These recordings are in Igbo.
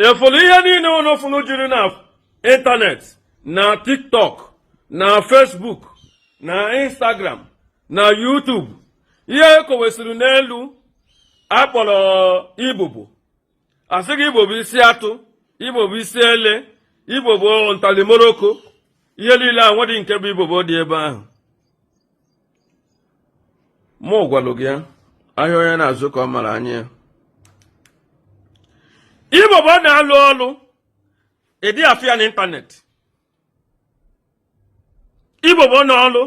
efolu ihe niile unu funu jiri na internet, na TikTok, na Facebook, na Instagram, na YouTube, ihe ekowesiri n'elu akpọrọ Igbo. Asị gị Igbo bụ isi atụ, Igbo bụ isi ele, Igbo bụ ntalimoroko, ihe niile a nwedị nke bụ Igbo dị ebe ahụ. Mụ gwalụ gị ya, ahịa onye na-azụ ka ọ mara anya ya. Igbo na-alụ ọlụ, ịdị afịa n'ịntanet. Igbo na-alụ,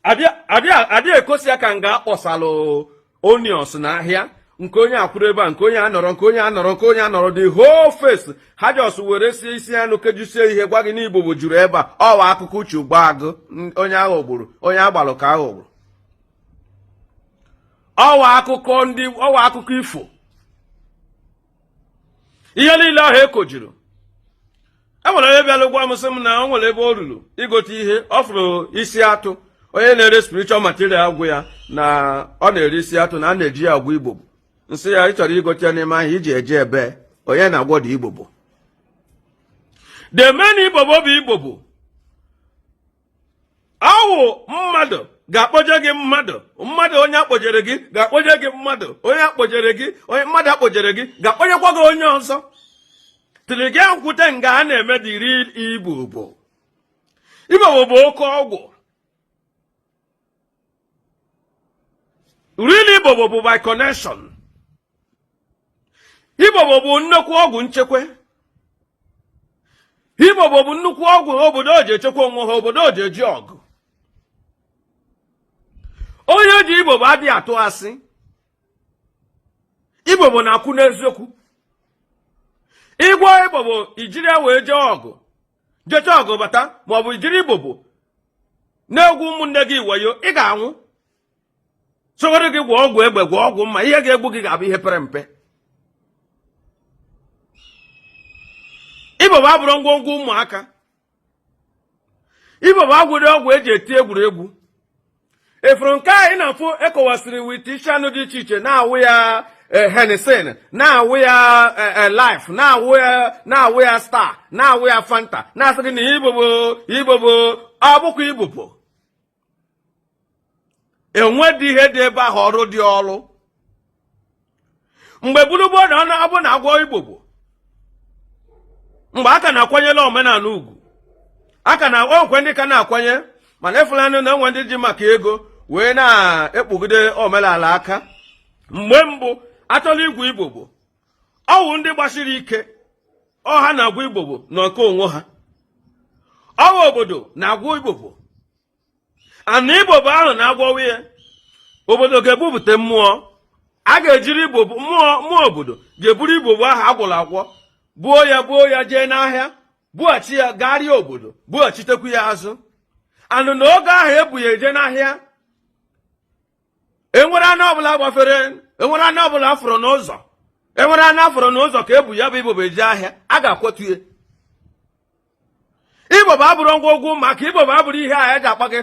adị ekosi ya ka nga akpọsalụ onions n'ahịa, nke onye akwụrụ ebe a, nke onye anọrọ, nke onye anọrọ, nke onye anọrọ, the whole face. Ha just were sie isi anụ kejusie ihe gwa gị n'Igbo juru ebe a. Ọwa akụkọ uche gba agụ, onye ahụ gburu, onye agbalụ ka ahụ gburu. Ọwa akụkọ ifo. Ihe niile ahụ ekojuru. Enwere onye bịara gwa m sị m na o nwere ebe o ruru igote ihe, ọ fụrụ isi atụ. Onye na-ere spiritual material agwụ ya na ọ na-ere isi atụ na a na-eji ya agwụ Igbo. Nsị ya, ị chọrọ igote ya n'ime ahịa iji eje ebe onye na-agwọ dị Igbo. The main Igbo bụ Igbo. Awụ mmadụ ga-akpọje gị mmadụ onye akpọjere gị ga-akpọje gị mmadụ onye akpọjere gị, onye mmadụ akpọjere gị ga-akpọnyekwa gị onye ọzọ. Tiri gị nkwute nga a na-eme dị real Igbo bụ oke ọgwụ. Real Igbo bụ by connection. Igbo bụ nnukwu ọgwụ nchekwa. Igbo bụ nnukwu ọgwụ obodo o ji echekwa onwe ha, obodo o ji eji ọgụ. Onye ji Igbo adịghị atụ asị. Igbo na-akwụ n'eziokwu. Igwe Igbo ijiri ya wee jee ọgụ, jecha ọgụ bata, maọbụ ijiri Igbo na-egwu ụmụnne gị wayo, ị ga-anwụ. Sogoro gị gwọ ọgwụ egbe, gwọ ọgwụ mma, ihe ga-egbu gị ga-abụ ihe pere mpe. Igbo abụrụ ngwongwo ụmụaka. Igbo agwụrụ ọgwụ eji eti egwuregwu. Efuru nke anyị na-afụ ekowasịrị wit isi anụ dị iche iche, na-awụ ya Hennessy, na-awụ ya Life, na-awụ ya Star, na-awụ ya Fanta, na-asị gị na Igbo bụ abụkwa Igbo. Enwedị ihe dị ebe ahụ, ọrụ dị ọrụ. Mgbe gburugburu ọ bụ na-agwọ Igbo, mgbe aka na-akwanyela omenala ugwu, aka na okwe ndị ka na-akwanye, mana efulanụ na enwe ndị ji maka ego wee na-ekpugide omenala aka. Mgbe mbụ achọla igwu Igbo, ọwụ ndị gbasiri ike, ọha na-agwụ Igbo nọ nke onwe ha. Ọwụ obodo na-agwụ Igbo, ana Igbo ahụ na-agwọwa ya. Obodo ga-ebupụta mmụọ, a ga-ejiri Igbo mmụọ obodo ga-eburu Igbo ahụ agwụrụ agwọ, buo ya jee n'ahịa, bughachi ya garịa obodo, bughachitekwu ya azụ. Anụ na oge ahụ ebu ya eje n'ahịa, enwere anụ ọbụla gbafere, enwere anụ ọbụla afụrụ n'ụzọ, enwere anụ afụrụ n'ụzọ ka ebu ya bụ Igbo eje ahịa, a ga-akwotu ya. Igbo abụrụ ngwongwo maka Igbo abụrụ ihe a eji akpa gị,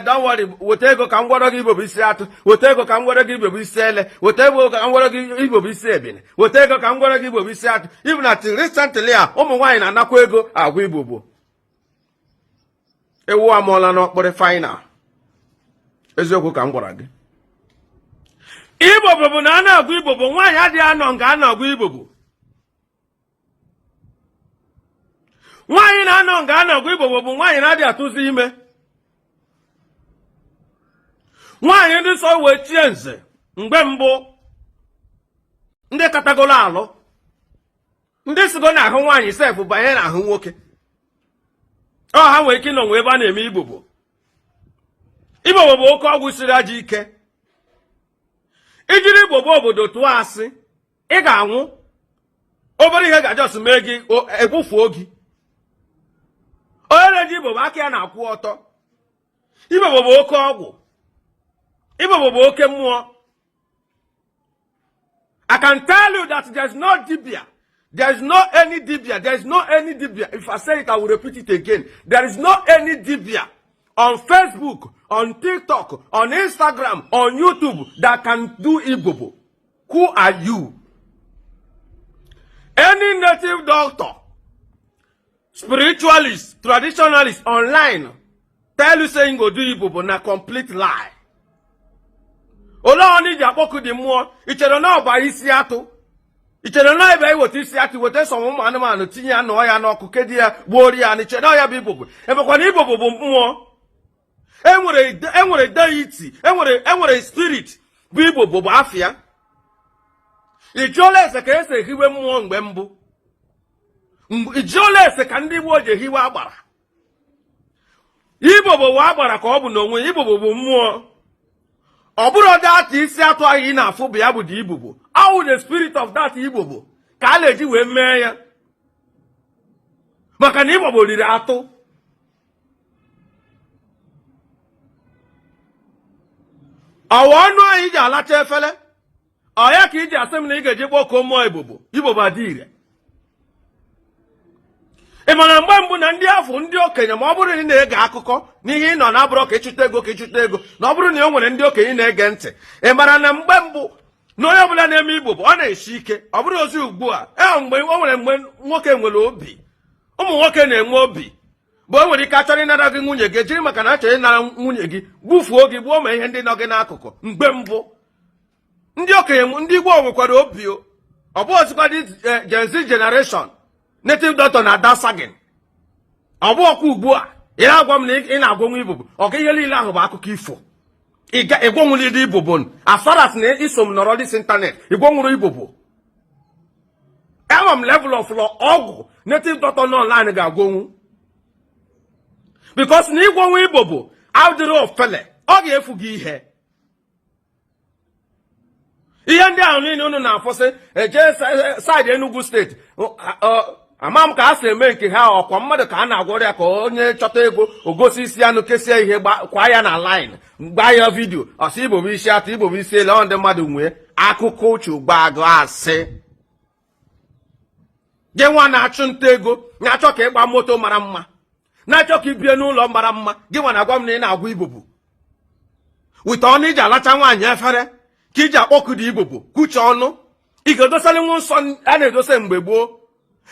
don't worry, weta ego ka m gwọrọ gị Igbo isi atụ, weta ego ka m gwọrọ gị Igbo isi ele, weta ego ka m gwọrọ gị Igbo isi ebine, weta ego ka m gwọrọ gị Igbo isi atụ. Even na recently a ụmụ nwaanyị na-anakwa ego agwa Igbo. Ewu amụọla n'ọkpụrụ final. Eziokwu ka m gwara gị. Igbo bụ na a na-agwa Igbo, nwaanyị adịghị anọ nga a na-agwa Igbo. Nwaanyị na-anọ nga a na-agwa Igbo bụ nwaanyị na-adị atụzi ime. Nwaanyị ndị so wee chie nze mgbe mbụ, ndị katagolo alụ, ndị sigo na ahụ nwaanyị sef banye na ahụ nwoke. Ha nwere ike ịnọ nwe ebe a na-eme Igbo. Igbo bụ oke ọgwụ siri ajọ ike. Ijiri Igbo obodo tụọ asị, ị ga-anwụ. Obere ihe ga-ajọs mee gị egbufuo gị. Onye na-eji Igbo aka ya na-akwụ ọtọ. Igbo bụ oke ọgwụ. Igbo bụ oke mmụọ. I can tell you that there's no dibia. There is no any dibia. There is no any dibia. If I say it, I will repeat it again. There is no any dibia on Facebook, on TikTok, on Instagram, on YouTube that can do Igbo. Who are you? Any native doctor, spiritualist, traditionalist online tell you saying go do Igbo na complete lie. Ola oni ja boku di mmụọ, ichere na ọba isi atụ. Ichere na ebe iwote isi atụ wote so ụmụ anụmanụ tinye anụ ya n'ọkụ kedi ya gbuori ya ni chere ya bụ Igbo. Ebekwa na Igbo bụ mmụọ. Enwere deity, enwere spirit bụ Igbo bụ afịa. Ijola ese ka ese hiwe mmụọ mgbe mbụ. Ijola ese ka ndị Igbo je hiwe agbara. Igbo bụ agbara ka ọ bụ n'onwe, Igbo bụ mmụọ. Ọ bụrụ that isi atụ ahụ ị na-afụ bụ ya bụ dị Igbo bụ. How the spirit of that Igbo bụ ka a na-eji wee mee ya. Maka na Igbo bụ riri atụ. Ọwa ọnụ anyị ji alacha efele. Ọ ya ka iji asị m na ị ga-eji kpọkọọ mmụọ Igbo bụ adị ire. Ị mara mgbe mbụ na ndị afọ ndị okenye ma ọ bụrụ na ị na-ege akụkọ n'ihe ị nọ na-abụrụ ka ịchụta ego na ọ bụrụ na o nwere ndị okenye na-ege ntị. Ị mara na mgbe mbụ na onye ọbụla na-eme Igbo bụ ọ na-esi ike ọ bụrụ ozi ugbu a mgbe o nwere mgbe nwoke nwere obi ụmụ nwoke na-enwe obi bụ o nwere ike achọrọ ịnara gị nwunye gị jiri maka na achọrọ ịnara nwunye gị gbufuo gị gbuo ma ihe ndị nọ gị n'akụkụ. Mgbe mbụ ndị okenye ndị Igbo nwekwara obi ọ bụ ozikwa dị Gen Z generation native doctor na dasagin ọ bụ ọkụ ugbu a ị na-agwa m na ị na-agwọnwu Igbo bụ ọ ga ihe niile ahụ bụ akụkọ ifo. Ịgwọnwụrụ ndị Igbo bụ as far as na iso m nọrọ this internet ịgwọnwụrụ Igbo bụ enwe m level of ọgwụ native doctor nọ online ga-agwọnwu because na ịgwọnwụ Igbo bụ adịrị ofele ọ ga-efu gị ihe ndị ahụ niile unu na-afọsị eje side Enugu steeti ama m ka a si eme nke ha ọkwa mmadụ ka a na-agwọrọ ya ka onye chọta ego ogosi isi anụ kesie ihe kwa ya na line gbaa ya vidio ọsị Igbo bụ isi atụ Igbo bụ isi ele ndị mmadụ nwee akụkọ uche gbagụ asị. Gị nwa na-achụ nta ego na-achọ ka ịgba moto mara mma na-achọ ka ibie n'ụlọ mara mma gị nwa na-agwa m na ị na-agwa Igbo bụ wite ọnụ iji alacha nwaanyị efere ka iji akpọkudu Igbo bụ kwuche ọnụ ị ga-edosali nwa nsọ a na-edose mgbe gboo.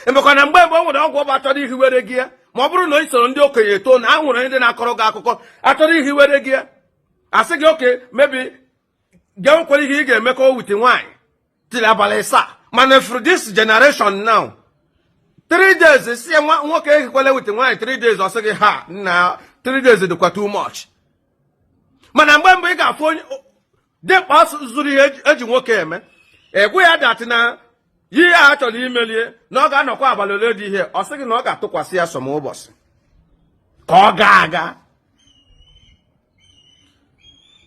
Emekwa na mgbe o nwere ọgwụ ọba achọrọ ihiwere gị ya ma ọ bụrụ na o soro ndị okenye too na a nwere ndị na-akọrọ gị akụkọ achọrọ ihiwere gị ya asị gị oke mebi ga-enwekwara ihe ị ga-emekọ wite nwaanyị tiri abalị asaa mana for this generation now 3 days si nwoke ehikwala wite nwaanyị 3 days ọ sị gị ha na 3 days dịkwa too much. Mana mgbe mbụ ị ga-afụ onye dịkpa zuru ihe eji nwoke eme egwu ya datị na ihe a chọrọ imelie na ọ ga-anọkwa abalị ole dị ihe ọ sị gị na ọ ga-atụkwasị ya sọm ụbọchị ka ọ ga-aga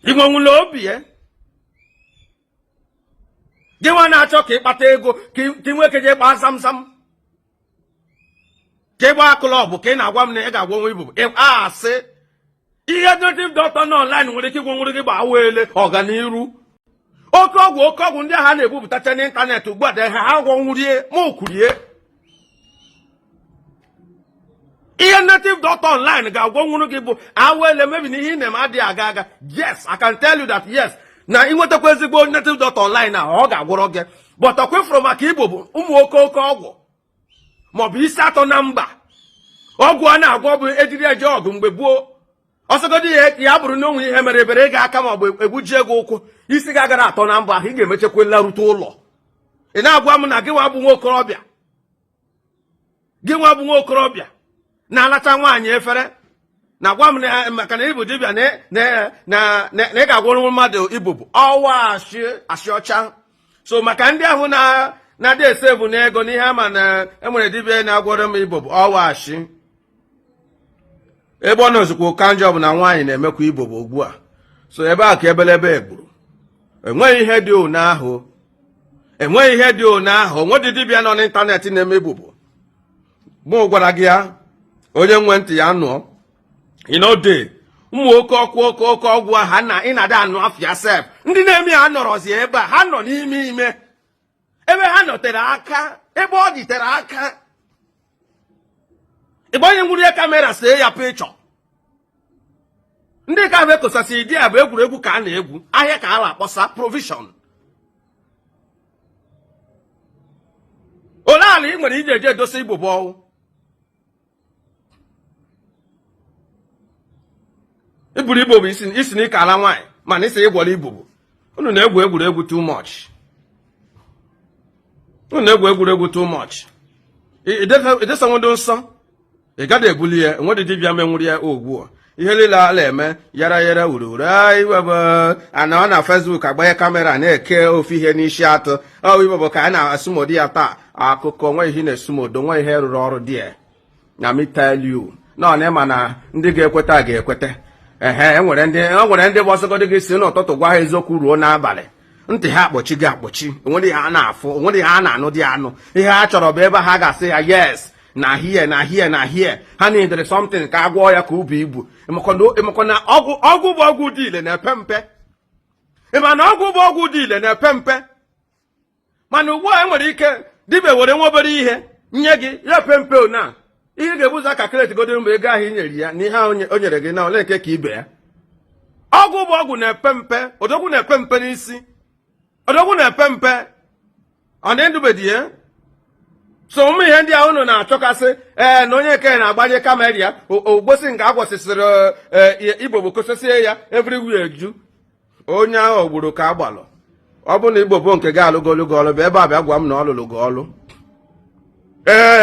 inwenwula obi ya gị nwa na-achọ ka ịkpata ego ka ị nweke je gbaa zamzam ka ị gbaa klọbụ ka ị na-agwa m na ị ga-agwọnwa Igbo asị ihe native doctor nọ online nwere ike ịgwọnwụrụ gị gba wele ọganiru oke ọgwụ ndị agha na-ebupụtacha n'ịntanetị ugbu a dị ha gwọnwụrie ma okwurie ihe native doctor online ga-agwọnwụrụ gị bụ awele mebi na ihe ị na-eme adịghị aga yes I can tell you that yes na ịnwetakwa ezigbo native doctor online ahụ ọ ga-agwọrọ gị but ọkwefụrụ maka Igbo bụ ụmụ oke ọgwụ maọbụ isi atọ na mba ọgwụ a na-agwọ bụ ejiri eje ọgụ mgbe gboo ọsọgodi ya bụrụ na onwe ihe mere ebere ego aka maọbụ egbujie gị ụkwụ isi gị agara atọ na mba ahụ ị ga-emechekwa larute ụlọ. Ị na-agwa m na gị nwa bụ nwa okorobịa na-alacha nwaanyị efere na-agwa m maka na ịbụ dibịa na ị ga-agwọrọ mmadụ Igbo bụ ọwa asị ọcha. So maka ndị ahụ na-adị esevu n'ego n'ihe ama na enwere dibịa na-agwọrọ m Igbo bụ ọwa asị ebe ọ nọzikwa ụka njọ bụ na nwaanyị na-emekwa Igbo bụ ugbu a. So ebe a ka ebelebe egburu enweghị ihe dị one ahụ onwedị dibịa nọ n'ịntanetị na-eme Igbo bụ mụ gwara gị ya onye nwe ntị ya nụọ ịnọde ụmụ oke ọgwụ ahụ ị na-ada anụ afịa sef ndị na-eme ya nọrọzi ebe a ha nọ n'ime ebe ha nọtere aka ebe ọ dịtere aka ịgba onye nwụrụ ya kamera see ya pịchọ ndị ka ahụ ekosasị idi ya bụ egwuregwu ka a na-egwu ahịa ka a na-akpọsa provision ole ala ị nwere ije eje edosa Igbo bụ ọnwụ iburu Igbo bụ isi n'ike ala nwaanyị mana isi ịgwọrọ Igbo bụ unu na-egwu egwuregwu too much. Unu na-egwu egwuregwu too much. Idesa nwodo nsọ ị gaghị ebuli ya enwedị dibịa menwuri ya ogwu ihe niile ala eme yara wuru iwebụ ana ọ na Facebook agbanye kamera na-eke ofu ihe n'isi atụ iwebụ ka a na-asụmodi ya taa akụkọ nwa ihe na-esumodo nwa ihe rụrụ ọrụ dị ya na me tell you na ọ na-ema na ndị ga-ekweta ga-ekweta enwere ndị bụ ọsọgọdị gị si n'ụtụtụ gwa ha eziokwu ruo n'abalị ntị ha akpọchi gị akpọchi onwere ihe a na-afụ onwere ihe a na-anụ dị anụ ihe ha chọrọ bụ ebe ha ga-asị ya yes na here ha na-edere something ka agwọ ya ka ubi ibu ịmakọ na ọgwụ bụ ọgwụ dị ile na-epe mpe ịma na ọgwụ bụ ọgwụ dị ile na-epe mpe mana ugbu a enwere ike dibịa were nwa obere ihe nye gị ya pe mpe ona ihe ga-ebuza ka kreti godoro mgbe ego ahụ i nyere ya na ihe o nyere gị na ole nke ka ibe ya ọgwụ bụ ọgwụ na-epe mpe odogwu na-epe mpe n'isi odogwu na-epe mpe ọ na-edubedi ya so ụmụ ihe ndị ahụ unu na-achọkasị na onye nke na-agbanye kamera ya ogbosi nke agwọsịsịrị Igbo bụ kosesie ya everywhere ju onye ahụ ogburu ka agbalụ ọ bụ na Igbo bụ nke gị alụgolu gị ọlụ bụ ebe a bịa gwa m na ọ lụrụ gị ọlụ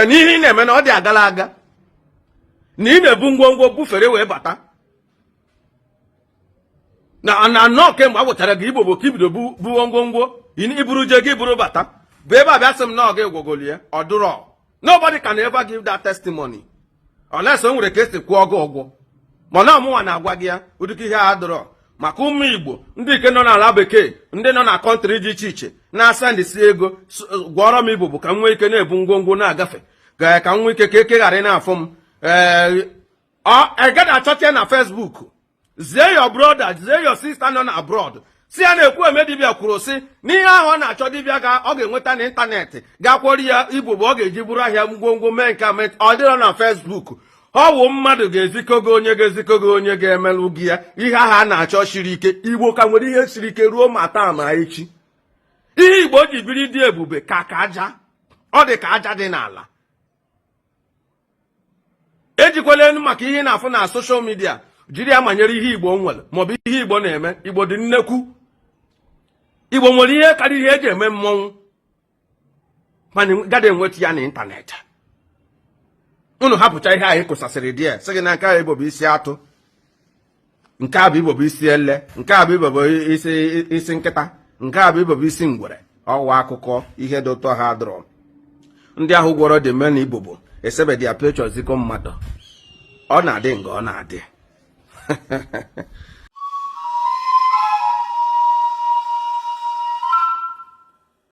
n'ihe ị na-eme na ọ dị agala aga na ị na-ebu ngwongwo bufere wee bata na nnọọ kemgbe a gwụchara gị Igbo bụ ka ibido buo ngwongwo iburu je gị buru bata bụ ebe a bịa sị m na ọ ga-egwogoli ya ọ dụrọ nobody can ever give that testimony unless o nwere ka esi kwụọ gị ụgwọ mana ọmụnwa na-agwa gị ya ụdịka ihe a dụrọ maka ụmụ Igbo ndị ike nọ n'ala bekee ndị nọ na kọntrị dị iche iche na-asa ndị si ego gwọrọ m Igbo bụ ka m nwee ike na-ebu ngwongwo na-agafe ka m nwee ike ka eke ghara ị na-afụ m agaghị achọta ya na Facebook zie your brother zie your sister nọ na abroad si ya na-ekwu eme dibịa kwuru si n'ihe ahụ ọ na-achọ dibịa ọ ga-enweta n'ịntanetị ga-akwọrọ ya Igbo bụ ọ ga-eji bụrụ ahịa ngwongwo mee nke ọ dịrọ na Facebook ọ wụ mmadụ ga-ezikọ gị onye ga-ezikọ gị onye ga-emelụ gị ya ihe ahụ a na-achọ siri ike Igbo ka nwere ihe siri ike ruo ma taa ma echi ihe Igbo ji biri dị ebube ka aja ọ dị ka aja dị n'ala ejikwala enu maka ihe na-afụ na soshal midia jiri ya manyere ihe Igbo nwere maọbụ ihe Igbo na-eme Igbo dị nnekwu Igbo nwere ihe karịrị ihe eji eme mmọnwụ mana gada enweta ya n'ịntanetị unu hapụcha ihe ahụ kụsasịrị dị ya sị gị na nke a Igbo bụ isi atụ nke a bụ Igbo bụ isi ele nke a bụ Igbo bụ isi nkịta nke a bụ Igbo bụ isi ngwere ọwa akụkọ ihe dị ụtọ ha dụrọ ndị ahụ gwọrọ dị mee na Igbo bụ esebedi apechọzikọ mmadụ ọ na-adị nga ọ na-adị